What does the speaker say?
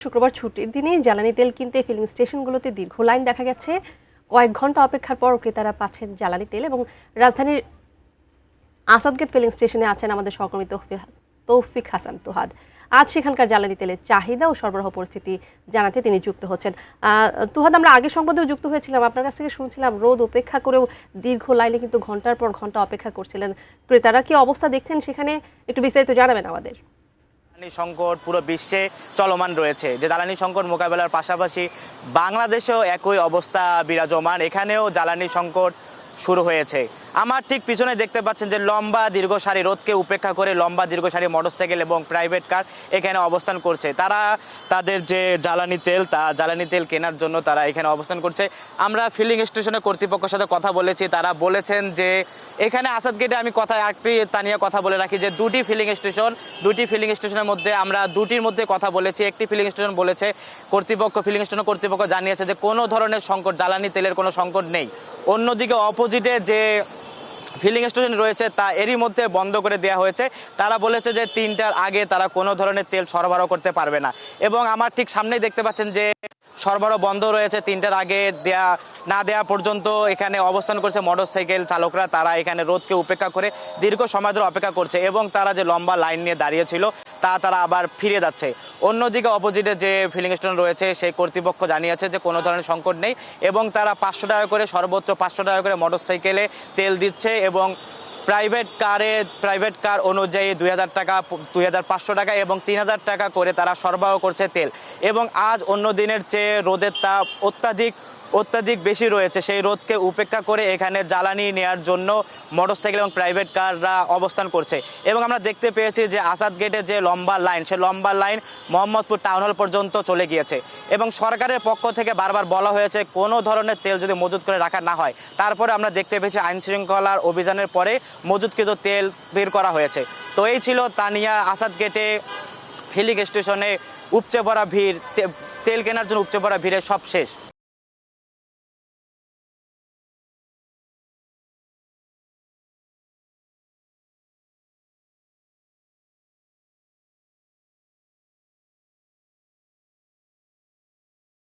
শুক্রবার ছুটির দিনেই জ্বালানি তেল কিনতে ফিলিং স্টেশনগুলোতে দীর্ঘ লাইন দেখা গেছে। কয়েক ঘন্টা অপেক্ষার পর ক্রেতারা পাচ্ছেন জ্বালানি তেল। এবং রাজধানীর আসাদগেট ফিলিং স্টেশনে আছেন আমাদের সহকর্মী তৌফিক হাসান তুহাদ। আজ সেখানকার জ্বালানি তেলের চাহিদা ও সরবরাহ পরিস্থিতি জানাতে তিনি যুক্ত হচ্ছেন। তুহাদ, আমরা আগের সংবাদেও যুক্ত হয়েছিলাম, আপনার কাছ থেকে শুনছিলাম রোদ উপেক্ষা করেও দীর্ঘ লাইনে কিন্তু ঘন্টার পর ঘন্টা অপেক্ষা করছিলেন ক্রেতারা। কি অবস্থা দেখছেন সেখানে, একটু বিস্তারিত জানাবেন আমাদের। জ্বালানি সংকট পুরো বিশ্বে চলমান রয়েছে। যে জ্বালানি সংকট মোকাবেলার পাশাপাশি বাংলাদেশেও একই অবস্থা বিরাজমান। এখানেও জ্বালানি সংকট শুরু হয়েছে। আমার ঠিক পিছনে দেখতে পাচ্ছেন যে লম্বা দীর্ঘ সারি, রোদকে উপেক্ষা করে লম্বা দীর্ঘ সারি মোটরসাইকেল এবং প্রাইভেট কার এখানে অবস্থান করছে। তারা তাদের যে জ্বালানি তেল কেনার জন্য তারা এখানে অবস্থান করছে। আমরা ফিলিং স্টেশনের কর্তৃপক্ষের সাথে কথা বলেছি। তারা বলেছেন যে এখানে আসাদগেটে আমি একটি তানিয়া কথা বলে রাখি যে দুটি ফিলিং স্টেশনের মধ্যে আমরা দুটির মধ্যে কথা বলেছি। একটি ফিলিং স্টেশন বলেছে ফিলিং স্টেশন কর্তৃপক্ষ জানিয়েছে যে কোনো ধরনের সংকট, জ্বালানি তেলের কোনো সংকট নেই। অন্যদিকে অপোজিটে যে ফিলিং স্টেশন রয়েছে তা এরই মধ্যে বন্ধ করে দেওয়া হয়েছে। তারা বলেছে যে 3টার আগে তারা কোনো ধরনের তেল সরবরাহ করতে পারবে না। এবং আমার ঠিক সামনেই দেখতে পাচ্ছেন যে সরবরাহ বন্ধ রয়েছে। 3টার আগে না দেওয়া পর্যন্ত এখানে অবস্থান করছে মোটরসাইকেল চালকরা। তারা এখানে রোদকে উপেক্ষা করে দীর্ঘ সময় ধরে অপেক্ষা করছে এবং তারা যে লম্বা লাইন নিয়ে দাঁড়িয়েছিল তারা আবার ফিরে যাচ্ছে। অন্যদিকে অপোজিটে যে ফিলিং স্টেশন রয়েছে সেই কর্তৃপক্ষ জানিয়েছে যে কোনো ধরনের সংকট নেই এবং তারা 500 টাকা করে, সর্বোচ্চ 500 টাকা করে মোটরসাইকেলে তেল দিচ্ছে এবং প্রাইভেট কার অনুযায়ী 2000 টাকা, 2500 টাকা এবং 3000 টাকা করে তারা সরবরাহ করছে তেল। এবং আজ অন্য দিনের চেয়ে রোদের তাপ অত্যাধিক বেশি রয়েছে। সেই রোদকে উপেক্ষা করে এখানে জ্বালানি নেওয়ার জন্য মোটরসাইকেল এবং প্রাইভেট কাররা অবস্থান করছে। এবং আমরা দেখতে পেয়েছি যে আসাদ গেটে যে লম্বা লাইন, সেই লম্বা লাইন মোহাম্মদপুর টাউন হল পর্যন্ত চলে গিয়েছে। এবং সরকারের পক্ষ থেকে বারবার বলা হয়েছে কোনো ধরনের তেল যদি মজুত করে রাখা না হয়। তারপরে আমরা দেখতে পেয়েছি আইনশৃঙ্খলার অভিযানের পরে মজুতকৃত তেল বের করা হয়েছে। তো এই ছিল তানিয়া আসাদ গেটে ফিলিং স্টেশনে উপচে পড়া ভিড়, তেল কেনার জন্য উপচে পড়া ভিড়ের সব শেষ।